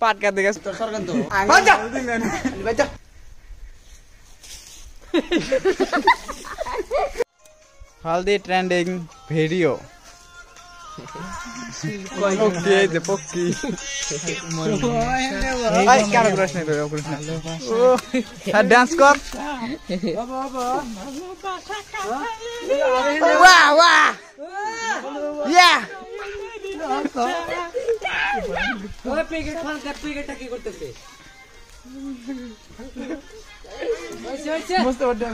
পাট কাটতে গেছে তোর সরকার তো हल्दी ट्रेंडिंग वीडियो ओके जे पक्की आई क्या प्रश्न है तो प्रश्न ओ डांस कर वाह वाह या ওই পেকেট খান পেকেটটা কি করতেছে मस्त वाटतं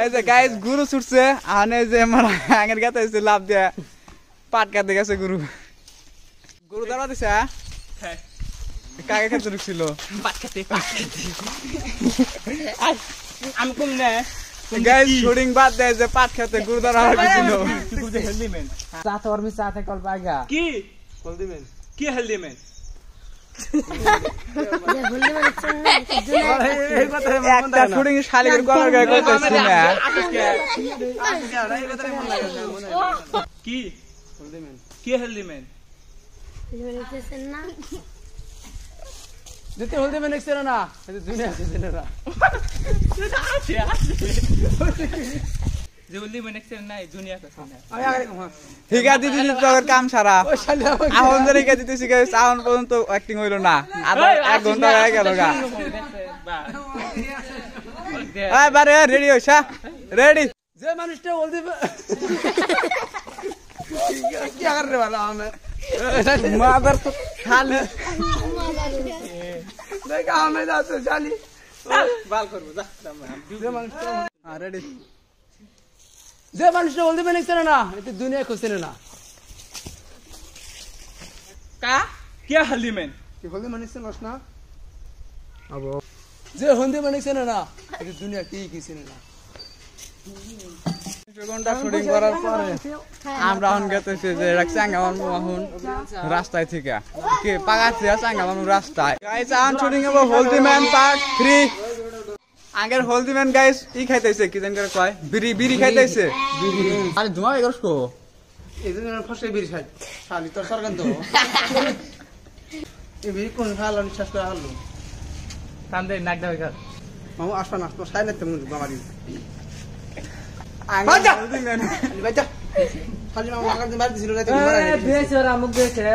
ऐसे गाइस गुरु सुटছে आने যে আমরা আগের গাতে এসে লাভ দিয়া পাট কাটতে গেছে গুরু গুরু দাঁড়া দিছে হ্যাঁ কাকে খেতে ঢুকছিল পাট খেতে আমি কম না गाइस शूटिंग बात दे जे पाट खेते गुरु दाঁড়া হইছিল গুজে হেলদি মেন साथ और में साथ कल पाएगा কি হেলদি মেন কি হেলদি মেন একটা শুটিং শালিকের গলার গায়ে কইতেছ না কি হেলদি মেন কি হেলদি মেন যেতে হলদি মেন এক্সের না এটা দুনিয়া আছে না যে হেলদি মেন এক্সের নাই দুনিয়া আছে না আমি আগে হিগা দিদি তোর কাম সারা আহন ধরে হিগা দিতেছি গাইস আহন পর্যন্ত অ্যাক্টিং হইলো না আধা 1 ঘন্টা হয়ে গেল গা এই বারে রেডি হইছা রেডি যে মানুষটা হলদি কি कर रहे वाला हमें मादर तो खाली देखा हमें जाते चाली বাল করব যা যে মানুষটা হ্যাঁ রেডি যে মানুষটা হলদি মেন এক্সের না এটা দুনিয়া খুঁজছে না কা কি হেলদি মেন কি হলদি মেন এক্সের না আবো যে হলদি মেন এক্সের না এটা দুনিয়া কি কিছিনে না ঘন্টা শুটিং করার পরে আমরা এখন গেতেছি যে চাঙ্গামানু রাস্তায় থেকে কি পাগাচ্ছে চাঙ্গামানু রাস্তায় গাইস এখন শুটিং হবে হলদি ম্যান পার্ট 3 আগের হলদি ম্যান গাইস ই খাইতেছে কি জান করে কয় বিড়ি বিড়ি খাইতেছে বিড়ি আরে ধোঁয়া এগরস কো এদিন ফাঁসে বিড়ি খাই শালি তোর সরকার তো এই বিড়ি কোন ভালো নিশ্বাস করে হলো কান্দে নাক দাও কর মামু আসবা না তো সাইলে তেমন বাবারি বাজা বাজা খালি মামু লাগাতে মারতেছিল রাতে বেশ ওরা মুখ দেখে